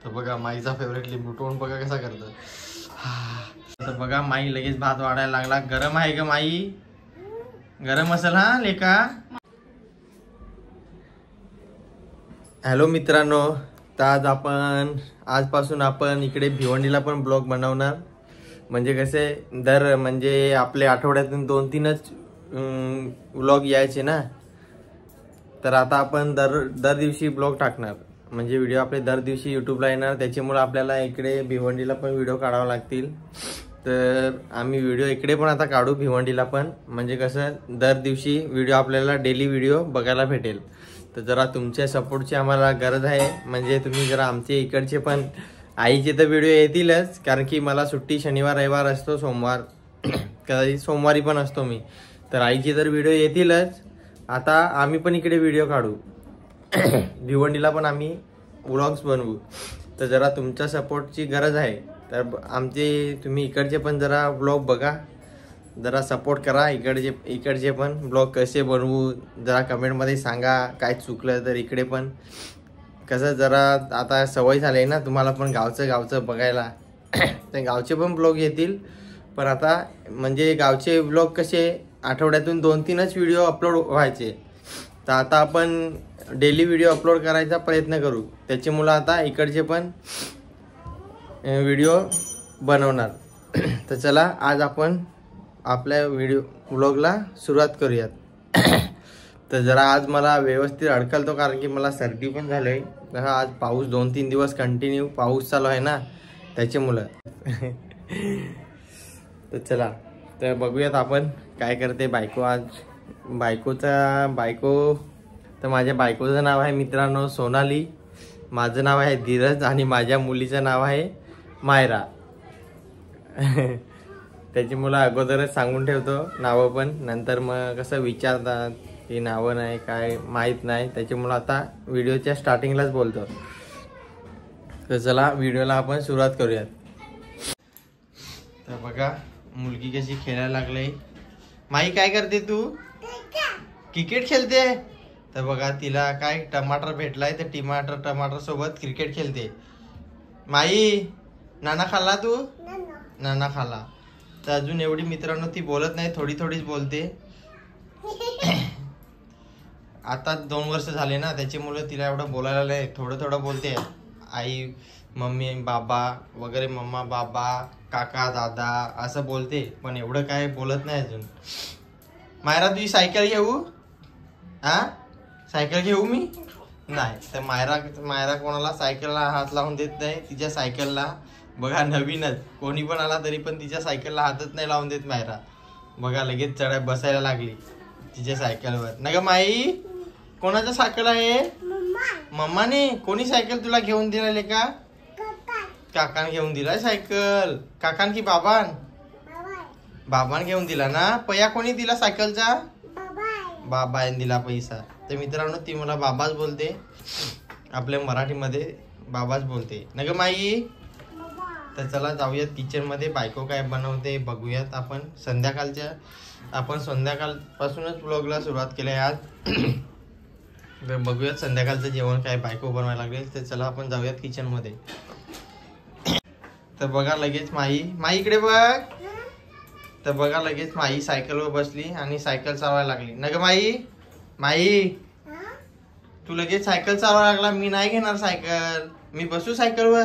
तर बघा माईचा फेवरेट लिंबू तोंड बघा कसा करतो. तर बघा माई लगेच भात वाढायला लागला. गरम आहे का माई? गरम असेल हा लेका. हॅलो मित्रांनो, तर आजपासून आपण इकडे भिवंडीला पण ब्लॉग बनवणार. म्हणजे कसे म्हणजे आपले आठवड्यातून 2-3च व्लॉग यायचे ना. तर आता आपण दर दिवशी ब्लॉग टाकणार. म्हणजे व्हिडिओ आपले दर दिवशी यूट्यूबला येणार. त्याच्यामुळे आपल्याला इकडे भिवंडीला पण व्हिडिओ काढावे लागतील. तर आम्ही व्हिडिओ इकडे पण आता काढू भिवंडीला पण. म्हणजे कसं दर दिवशी व्हिडिओ आपल्याला डेली व्हिडिओ बघायला भेटेल. तर जरा तुमच्या सपोर्टची आम्हाला गरज आहे. म्हणजे तुम्ही जरा आमचे इकडचे पण आईचे तर व्हिडिओ येतीलच, कारण की मला सुट्टी शनिवार रविवार असतो, सोमवार कधी सोमवारी पण असतो मी. तर आईचे तर व्हिडिओ येतीलच. आता आम्ही पण इकडे व्हिडिओ काढू. भिवंडीला पण आम्ही व्लॉग्स बनवू. तर जरा तुमच्या सपोर्टची गरज आहे. तर तुम्ही इकडचे पण जरा व्लॉग बघा, जरा सपोर्ट करा. इकडचे पण ब्लॉग कसे बनवू जरा कमेंटमध्ये सांगा. काय चुकलं तर इकडे पण कसं जरा आता सवय झाली ना तुम्हाला पण गावचं बघायला. तर गावचे पण ब्लॉग येतील. पण आता म्हणजे गावचे ब्लॉग कसे आठवड्यातून 2-3च व्हिडिओ अपलोड व्हायचे. तर आता आपण डेली व्हिडिओ अपलोड करायचा प्रयत्न करू. त्याच्यामुळं आता इकडचे पण व्हिडिओ बनवणार. तर चला आज आपण आपल्या व्लॉगला सुरुवात करूयात. तर जरा आज मला व्यवस्थित अडकलतो, कारण की मला सर्दी पण झाली आहे. आज पाऊस 2-3 दिवस कंटिन्यू पाऊस चालू आहे ना, त्याच्यामुळं. तर चला तर बघूयात आपण काय करते बायको आज. बायको तर माझ्या बायकोचं नाव आहे मित्रांनो सोनाली. माझं नाव आहे धीरज आणि माझ्या मुलीचं नाव आहे मायरा. त्याची मुलं अगोदरच सांगून ठेवतो नावं, पण नंतर मग कसं विचारतात की नावं नाही काय माहीत नाही. त्याच्यामुळं आता व्हिडिओच्या स्टार्टिंगलाच बोलतो. तर चला व्हिडिओला आपण सुरुवात करूयात. तर बघा मुलगी कशी खेळायला लागली. माई काय करते तू? क्रिकेट खेळते. तर बघा तिला काय टमाटर भेटलाय, तर टमाटर सोबत क्रिकेट खेळते. माई नाना खाल्ला तू? नाना खाल्ला. तर अजून एवढी मित्रांनो ती बोलत नाही, थोडीच बोलते. आता 2 वर्ष झाले ना, त्याच्यामुळे तिला एवढं बोलायला नाही, थोडं बोलते. आई मम्मी बाबा वगैरे, मम्मा बाबा काका दादा असं बोलते, पण एवढं काय बोलत नाही अजून. मायरा तुझी सायकल घेऊ? सायकल घेऊ मी? नाही. तर मायरा कोणाला सायकलला हात लावून देत नाही. तिच्या सायकलला बघा नवीनच कोणी पण आला तरी पण तिच्या सायकलला हातच नाही लावून देत मायरा. बघा लगेच बसायला लागली तिच्या सायकलवर. ना ग माई कोणाचा सायकल आहे? मम्माने. कोणी सायकल तुला घेऊन दिलाय का? काकान घेऊन दिलाय सायकल. काकान की बाबान? बाबान घेऊन दिला ना. पैया कोणी दिला सायकलचा? बाबाने दिला पैसा. तर मित्रांनो ती मला बाबाच बोलते, आपल्या मराठीमध्ये बाबाच बोलते ना ग माई. तर चला जाऊयात किचन मध्ये, बायको काय बनवते बघूयात आपण. संध्याकाळपासूनच व्लॉगला सुरुवात केली आज. तर बघूयात संध्याकाळचं जेवण काय बायको बनवायला लागेल. तर चला आपण जाऊयात किचन मध्ये. तर बघा लगेच माई इकडे बघ. तर बघा लगेच माई सायकलवर बसली आणि सायकल चालवायला लागली. ना ग माई तू लगेच सायकल चालवायला लागला. मी नाही घेणार सायकल. मी बसू सायकलवर?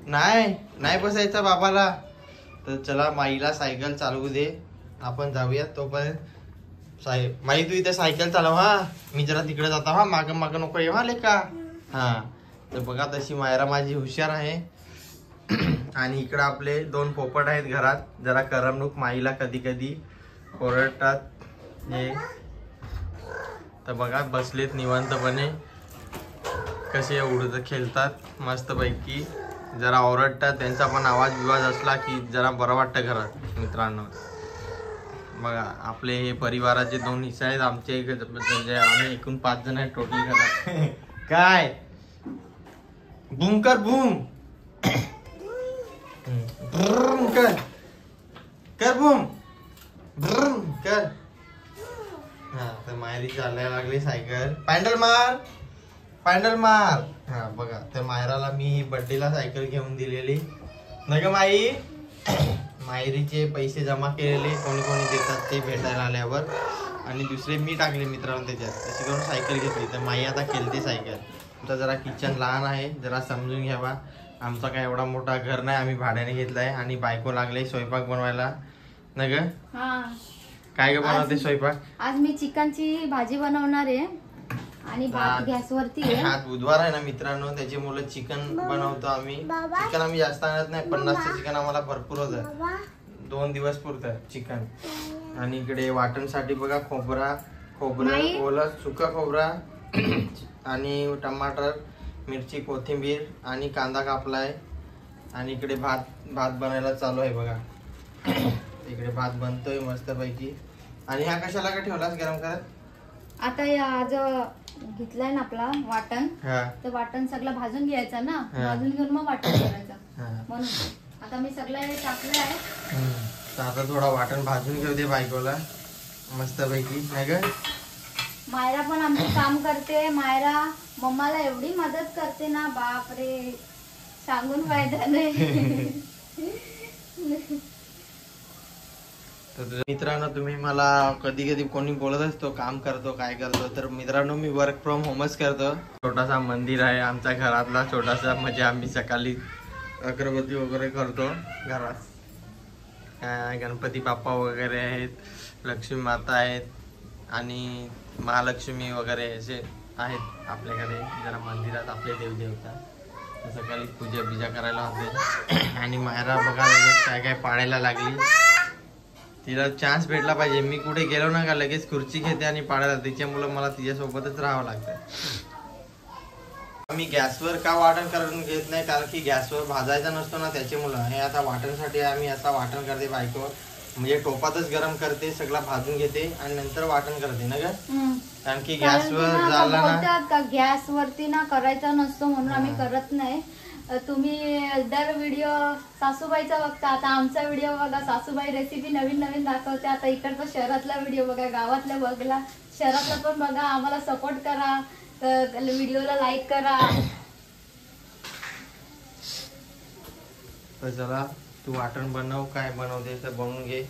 नाही बसायचा बाबाला. तर चला माईला सायकल चालवू दे, आपण जाऊयात तोपर्यंत. माई तू इथे सायकल चालव हा, मी जरा तिकडे जातो हा. माग नको येऊ हा लेका. हा. तर बघा तशी मायरा माझी हुशार आहे. आणि इकडे आपले 2 पोपट आहेत घरात. जरा करमणूक माईला कधी ओरडतात हे. तर बघा बसलेत निवांतपणे, कसे उडत खेळतात मस्त पैकी. जरा ओरडतात, त्यांचा पण आवाज असला की जरा बरं वाटतं घरात मित्रांनो. बघा आपले हे परिवाराचे 2 हिस्से आहेत आमचे. म्हणजे आम्ही एकूण 5 जण आहेत टोटल घरात. काय बूम कर बूम कर बूम कर. हा तर मायरी चालायला लागली सायकल. पॅन्डल मार. पॅन्डल मार. हा बघा, तर मायराला मी बर्थडेला सायकल घेऊन दिलेली न ग माई. मायरीचे पैसे जमा केलेले कोणी कोणी देतात ते भेटायला आल्यावर, आणि दुसरे मी टाकले मित्रांनो त्याच्यात, तशी करून सायकल घेतली. तर माई आता खेळते सायकल. आमचा जरा किचन लहान आहे, जरा समजून घ्यावा. आमचा काय एवढा मोठा घर नाही, आम्ही भाड्याने घेतलाय. आणि बायको लागले स्वयंपाक बनवायला न ग. काय ग बनवते स्वयंपाक? आज मी चिकनची भाजी बनवणार आहे आणि भात गॅसवरती आहे. आज बुधवार आहे ना मित्रांनो, त्याच्यामुळे चिकन बनवतो आम्ही. चिकन आम्ही जास्त आणत नाही, 50चं चिकन आम्हाला भरपूर होतं, 2 दिवस पुरतं चिकन. आणि इकडे वाटणसाठी बघा खोबरं ओलं सुका खोबरा आणि टमाटर, मिरची, कोथिंबीर आणि कांदा कापलाय. आणि इकडे भात बनायला चालू आहे बघा. इकडे भात बनतोय मस्त पैकी. आणि हा कशाला का ठेवलास गरम करत? आता आज घेतलाय ना आपला वाटण, तर वाटण सगळं भाजून घ्यायचं ना, भाजून घेऊन मग वाटण करायचं. म्हणून आता मी सगळं टाकलं आहे. तर आता थोडा वाटण भाजून घेऊ दे बायकोला मस्त पैकी नाही ग. मायरा पण आमचं काम करते. मायरा मम्माला एवढी मदत करते ना, बापरे, सांगून फायदा नाही. तर मित्रांनो, तुम्ही मला कधी कधी कोणी बोलत असतो काम करतो काय करतो, तर मित्रांनो मी वर्क फ्रॉम होमच करतो. छोटासा मंदिर आहे आमच्या घरातला छोटासा, म्हणजे आम्ही सकाळी अगरबत्ती वगैरे करतो घरात. गणपती बाप्पा वगैरे आहेत, लक्ष्मी माता आहेत आणि महालक्ष्मी वगैरे असे आहेत आपल्याकडे. जरा मंदिरात आपले देवदेवता, सकाळी पूजा बिजा करायला होते. आणि मायरा बघा लगेच काय काय पाडायला लागली. तिला चान्स भेटला पाहिजे. मी कुठे गेलो ना का लगेच खुर्ची घेते आणि पाडायला, त्याच्यामुळे मला तिच्यासोबतच राहावं लागतं. आम्ही गॅसवर का वाटण करून घेत नाही, कारण की गॅसवर भाजायचा नसतो ना, त्याच्यामुळं. हे आता वाटणसाठी आम्ही असा वाटण करते बायको, म्हणजे टोपातच गरम करते, सगळं भाजून घेते आणि नंतर वाटण करते ना ग. कारण की गॅसवर झाला ना, गॅसवरती ना करायचा नसतो म्हणून आम्ही करत नाही. तुम्ही दर व्हिडिओ सासूबाईचा बघता, आता आमचा व्हिडिओ बघा, सासूबाई रेसिपी नवीन नवीन दाखवते. आता इकडचा शहरातला व्हिडिओ बघा, गावातला बघला, शहरातला पण बघा. आम्हाला सपोर्ट करा, व्हिडिओला लाईक करा. तर चला, तू वाटण बनव, काय बनवते तर बनवून घे.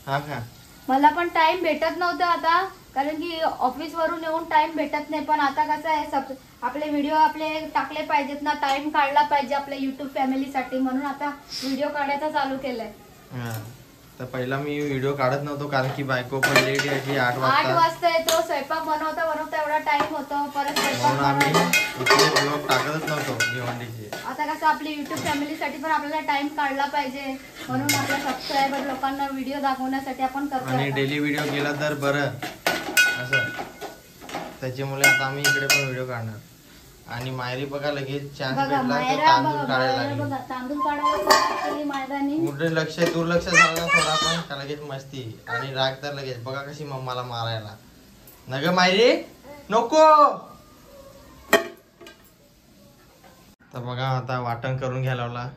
हा का, मला पण टाइम भेटत नव्हता आता, कारण की ऑफिस वरून येऊन टाइम भेटत नाही. पण आता कसं आहे, आपले व्हिडिओ आपले टाकले पाहिजेत ना, टाइम काढला पाहिजे आपल्या युट्यूब फॅमिलीसाठी, म्हणून आता व्हिडिओ काढायचा चालू केलाय. तर पहिला मी व्हिडिओ काढत नव्हतो, कारण की बायको पण लेट यायची, 8 वाजता येतो. स्वयंपाक बनवता एवढा टाइम होतो, परत आम्ही व्हिडिओ टाकतच नव्हतो भिवंडीचे. आता कसं आपली युट्यूब फॅमिलीसाठी पण आपल्याला टाइम काढला पाहिजे, म्हणून आपल्या सबस्क्रायबर लोकांना व्हिडिओ दाखवण्यासाठी आपण करतो. आणि डेली व्हिडिओ केला तर बरं असं, त्याच्यामुळे आता आम्ही इकडे पण व्हिडिओ काढणार. आणि मायरी बघा लगेच चान्स भेटला तर तांदूळ काढायला लागली. तांदूळ काढायला मायरानी कुठे दुर्लक्ष झालं थोडा पण का लगेच मस्ती आणि राग तर लगेच. बघा कशी मम्माला मारायला न ग मायरी, नको. तर बघा आता वाटण करून घ्यायला लावला.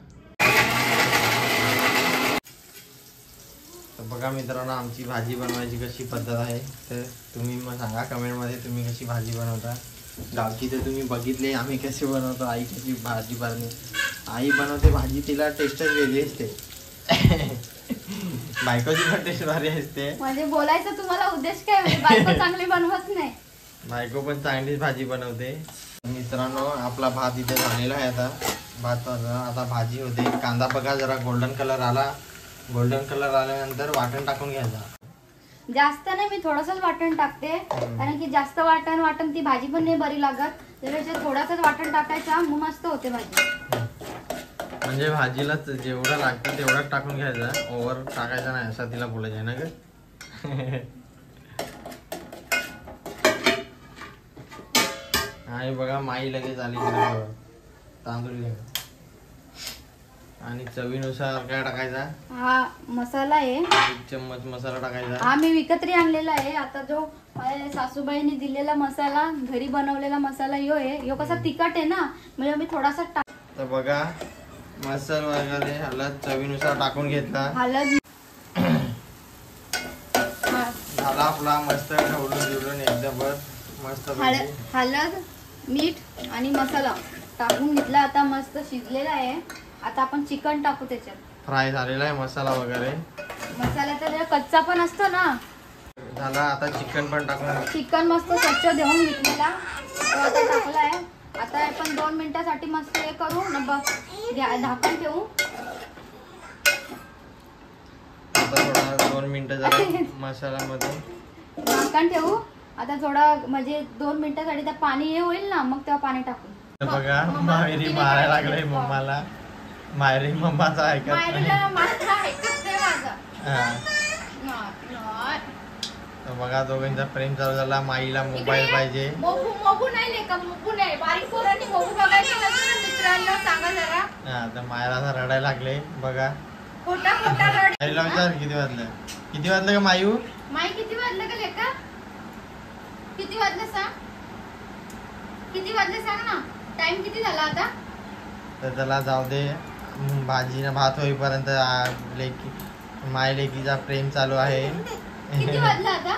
तर बघा मित्रांनो, आमची भाजी बनवायची कशी पद्धत आहे, तर तुम्ही मग सांगा कमेंट मध्ये तुम्ही कशी भाजी बनवता. गावची तर तुम्ही बघितले आम्ही कशी बनवतो. आई कशी भाजी आई बनवते भाजी, तिला टेस्टच वेगळी असते. बायकोची पण टेस्ट भारी असते. म्हणजे बोलायचं तुम्हाला उद्देश काय, बायको चांगली बनवत नाही. बायको पण चांगलीच भाजी बनवते. मित्रांनो, आपला भात इथे झालेला आहे. आता भाजी होते. कांदा बघा जरा गोल्डन कलर आला. गोल्डन कलर आल्यानंतर वाटण टाकून घ्यायचा. जास्त नाही, मी थोडंसंच वाटण टाकते, कारण की जास्त वाटण ती भाजी पण नाही बरी लागत. त्यापेक्षा थोडासाच वाटण टाकायचा, मग मस्त होते भाजी. म्हणजे भाजीला जेवढं लागतं तेवढंच टाकून घ्यायचं, ओव्हर टाकायचं नाही असं तिला बोलायचं आहे ना ग. आणि बघा माई लगेच आली तांदूळ घ्या. आणि चवीनुसार काय टाकायचा, हा मसाला आहे, 1 चम्मच मसाला टाकायचा. हा मी विकत आणलेला आहे. आता जो सासूबाईंनी दिलेला मसाला, घरी बनवलेला मसाला यो आहे. यो कसा तिखट आहे ना, म्हणजे मी थोडासा टाक. तर बघा मसाला वगैरे हळद चवीनुसार टाकून घेतला. हळद झाला आपला मस्त ढवळून एकदम मस्त. हळद मीठ आणि मसाला टाकून घेतला. आता मस्त शिजलेला आहे. आता आपण चिकन टाकू त्याच्यात. फ्राय झालेला आहे मसाला वगैरे. मसाला तर कच्चा पण असतो ना. झाला. आता चिकन पण टाकून. चिकन मस्त स्वच्छ धुवून घेतलेला तो आता टाकलाय. आता आपण 2 मिनिटासाठी मस्त हे करू न बघ. झाकण ठेवू. आता थोडा 2 मिनिटं जरा मसाल्यामध्ये झाकण ठेवू. आता थोडा म्हणजे 2 मिनिटासाठी त्या पाणी हे होईल ना मग तेव्हा पाणी टाकू. बघा माहेरी मारायला लागले मम्माला. माहेरी मम्माचा ऐकत नाही. तर बघा दोघांचा प्रेम चालू झाला. माईला मोबाईल पाहिजे. हा तर मायला रडायला लागले. बघा माईला विचार किती वाजलं का मायू. माई किती वाजलं का लेका. किती वाजलं सांग ना. टाइम किती झाला आता. तर त्याला जाऊ दे. भाजी भात होईपर्यंत माय लेकीचा प्रेम चालू आहे. किती वाजलं आता.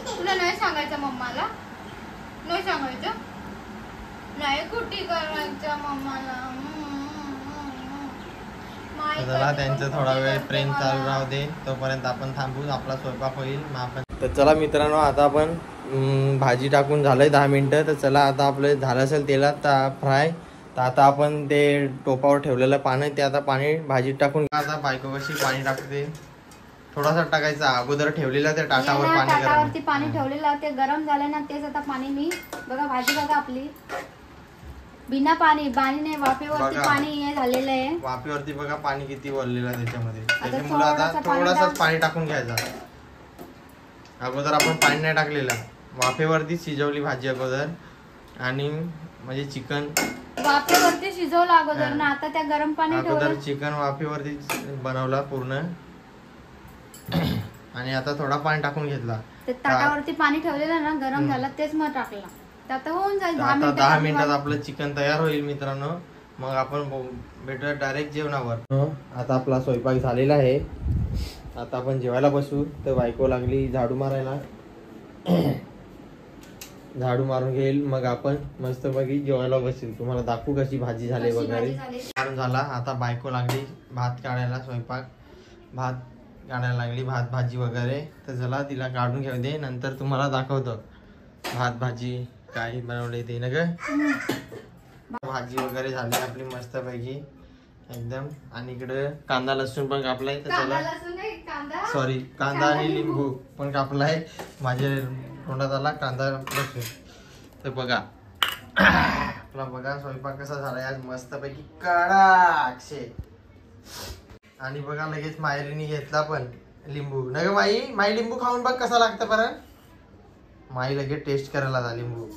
तुला नाही सांगायचं मम्माला. नाही सांगायचं. नाही कुठे करायचं मम्माला. चला त्यांचं थोडा वेळ प्रेम चालू राहू दे. तोपर्यंत आपण थांबू. आपला स्वयंपाक होईल मग आपण. तर चला मित्रांनो आता आपण भाजी टाकून झालंय 10 मिनिटं. तर चला आता आपलं झालं असेल तेलात फ्राय. तर आता आपण ते टोपावर ठेवलेलं पाणी ते आता पाणी भाजीत टाकून. आता बायको कशी पाणी टाकते. थोडासा टाकायचं. अगोदर ठेवलेलं त्या ताटावर ताटावरती पाणी ठेवलेलं ते गरम झालं ना तेच आता पाणी मी. बघा भाजी बघा आपली बिना पाणी नाही वाफेवरती पाणी हे झालेलं आहे. वाफेवरती बघा पाणी किती वळलेलं आहे त्याच्यामध्ये. त्याच्यामुळे आता थोडंसंच पाणी टाकून घ्यायचं. अगोदर आपण पाणी नाही टाकलेलं. वाफेवरती शिजवली भाजी अगोदर. आणि म्हणजे चिकन वाफेवरती शिजवलं अगोदर ना. आता त्या गरम पाणी अगोदर चिकन वाफेवरती बनवला पूर्ण. आणि आता थोडा पाणी टाकून घेतला. ते ताटावरती पाणी ठेवलेलं ना गरम झालं तेच मग टाकलं. आता होऊन जाईल 10 मिनिटात आपलं चिकन तयार होईल मित्रांनो. मग आपण भेटूया डायरेक्ट जेवणावर. आता आपला स्वयंपाक झालेला आहे. आता आपण जेवायला बसू. तर बायको लागली झाडू मारायला. झाडू मारून घेईल मग आपण मस्त पैकी जेवायला बसेल. तुम्हाला दाखवू कशी भाजी झाली वगैरे. झाला. आता बायको लागली भात काढायला. स्वयंपाक भात काढायला लागली. भात भाजी वगैरे. तर चला तिला काढून घेऊ दे. नंतर तुम्हाला दाखवतो भात भाजी काय बनवले ते ना ग. भाजी वगैरे झाली आपली मस्त पैकी एकदम. आणि इकडे कांदा लसूण पण कापलाय. तर चला सॉरी कांदा आणि लिंबू पण कापलाय. माझ्या तोंडात आला कांदा लसूण. तर बघा आपला बघा स्वयंपाक कसा झालाय आज मस्त पैकी कडाक्षे. आणि बघा लगेच मायरीने घेतला पण लिंबू. न ग माई लिंबू खाऊन बघ कसा लागतं बरं. माई लगेच टेस्ट करायला जा लिंबू.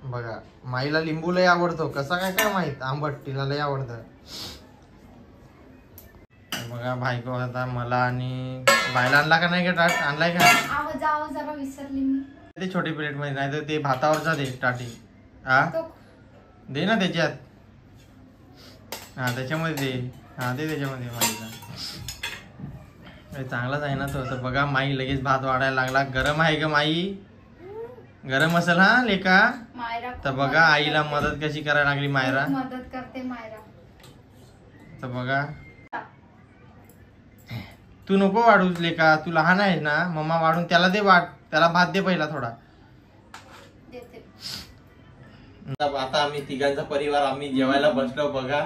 बघा माईला लिंबू लय आवडतो. कसा काय माहित आंबट तिला लय आवडतं. बघा बायको आता मला आणि बायला आणला का नाही का टाट आणलाय का. जरा विसरली मी. ते छोटी प्लेट मध्ये नाही तर ते भातावरचा दे टाटी. हा दे ना त्याच्यात. हा त्याच्यामध्ये दे. हा दे त्याच्यामध्ये माईला. चांगलाच आहे ना तो. तर बघा माई लगेच भात वाढायला लागला. गरम आहे का माई. गरम असेल हा लेका. तर बघा आईला मदत कशी करायला लागली मायरा. मदत करते मायरा. तर बघा तू नको वाढूच लेका. तू लहान आहेस ना. मम्मा वाढून त्याला दे. वाढ त्याला भात दे पहिला थोडा. आता आम्ही तिघांचा परिवार आम्ही जेवायला बसलो. बघा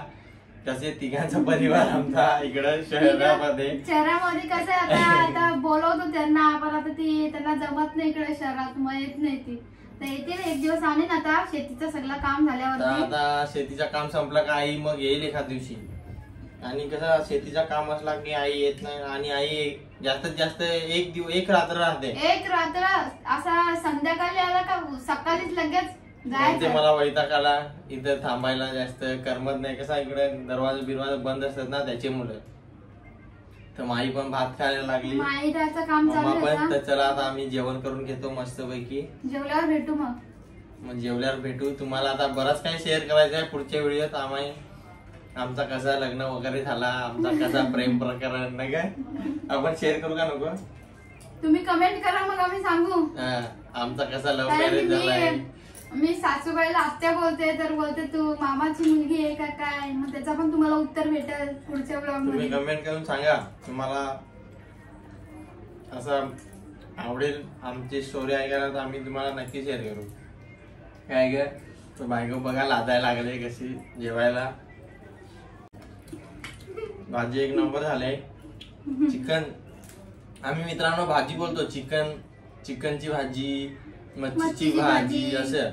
कसे तिघांचा परिवार आमचा इकडं शहरामध्ये कसं आता बोलवतो त्यांना. पण आता ती त्यांना जमत नाही इकडे शहरात मग येत नाही ती. तर येते एक दिवस आणीन. आता शेतीचं सगळं काम झाल्यावर. आता शेतीचं काम संपलं का आई मग येईल एखाद दिवशी. आणि कसं शेतीचं काम असला की आई येत नाही. आणि आई जास्तीत जास्त एक रात्र राहते. एक रात्र असा संध्याकाळी आला का सकाळीच लगेच ते मला वैताग आला इथं थांबायला. जास्त करमत नाही. कसा इकडे दरवाजा बिरवाजा बंद असतात ना त्याच्यामुळे. तर माई पण भात खायला लागली. मम्मा पण. तर चला आता आम्ही जेवण करून घेतो मस्त पैकी. जेवल्यावर भेटू मग जेवल्यावर भेटू. तुम्हाला आता बराच काही शेअर करायचं आहे पुढच्या व्हिडिओत. आमचा कसा लग्न वगैरे झाला. आमचा कसा प्रेम प्रकरण नाही काय आपण शेअर करू का नको. तुम्ही कमेंट करा मग आम्ही सांगू आमचा कसा लव्ह कारण मॅरेज झालाय. मी सासूबाईला आत्या बोलते तर बोलते तू मामाची मुलगी आहे का काय, मग त्याचा पण तुम्हाला उत्तर भेटेल पुढच्या ब्लॉग तुम्ही मध्ये. कमेंट करून सांगा तुम्हाला असं आवडेल आमची स्टोरी ऐकायला तर आम्ही तुम्हाला नक्की शेअर करू. काय ग तो बायको बघा लादायला लागले कशी जेवायला. भाजी एक नंबर झाले. चिकन आम्ही मित्रांनो भाजी बोलतो, चिकनची भाजी, मच्छीची भाजी असं.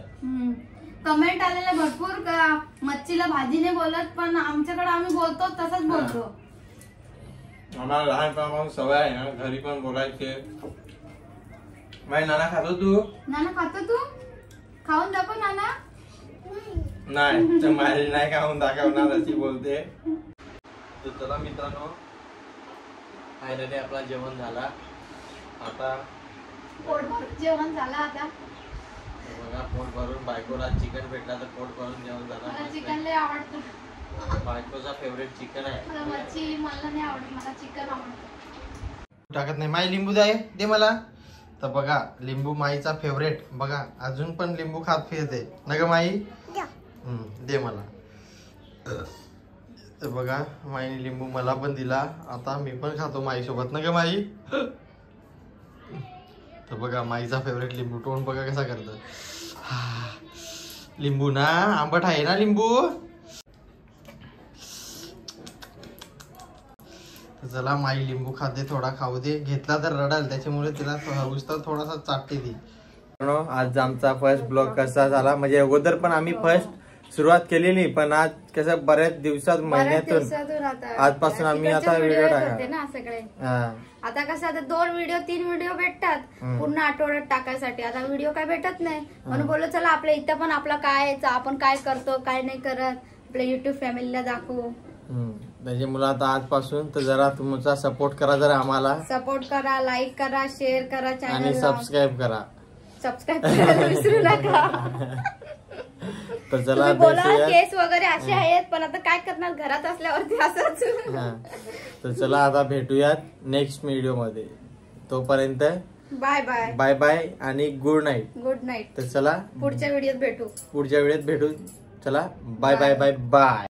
कमेंट आलेले भरपूर का मच्छीला भाजी नाही बोलत, पण आमच्याकडे आम्ही बोलतो तसंच बोलतो. आम्हाला लहानपणापासून सवय आहे ना, घरी पण बोलायचे. बाई नाना खातो तू? नाना खातो तू? खाऊन दाखव नाना. नाही तर माझी नाही खाऊन दाखवणार अशी बोलते. तर चला मित्रांनो फायनली आपला जेवण झाला. आता पोट भरून जेवण झालं. आता बघा पोट भरून बायकोला चिकन भेटला तर पोट भरून जेवण मला झालं. चिकन लय आवडतं. बायकोचा फेवरेट चिकन आहे. मला मच्छी मला नाही आवडत, मला चिकन आवडतं. टाकत नाही माई लिंबू दे मला. तर बघा लिंबू माईचा फेवरेट. बघा अजून पण लिंबू खात फिरते ना ग माई. दे मला. तर बघा माईने लिंबू मला पण दिला. आता मी पण खातो माई सोबत ना ग माई. तर बघा माईचा फेवरेट लिंबू. टोन बघा कसा करतो. लिंबू ना आंबट आहे ना लिंबू. तर चला माई लिंबू खाते, थोडा खाऊ दे. घेतला तर रडाल त्याच्यामुळे तिला थोडासा चाटते ती. आज आमचा फर्स्ट ब्लॉग कसा झाला म्हणजे अगोदर पण आम्ही फर्स्ट सुरुवात केलेली, पण आज कसं बऱ्याच दिवसात महिन्यातून आजपासून आम्ही आता व्हिडिओ टाकते ना सगळे. आता कसं आता 2-3 व्हिडिओ भेटतात पूर्ण आठवड्यात टाकायसाठी. आता व्हिडिओ काय भेटत नाही म्हणून बोललो चला आपल्या इथं पण आपला काय आपण काय करतो काय नाही करत आपल्या युट्यूब फॅमिलीला दाखवू. त्याच्यामुळे आता आजपासून तर जरा तुमचा सपोर्ट करा, जरा आम्हाला सपोर्ट करा, लाईक करा, शेअर करा, आणि चॅनल सबस्क्राईब करा. सबस्क्राईब करायला विसरू नका. तर चला बोला केस वगैरे असे आहेत, पण आता काय करणार घरात असल्यावरती असंच. तर चला आता भेटूयात नेक्स्ट व्हिडिओ मध्ये. तोपर्यंत बाय बाय बाय बाय आणि गुड नाईट. Good night. तर चला पुढच्या व्हिडिओत भेटू. चला बाय बाय बाय बाय.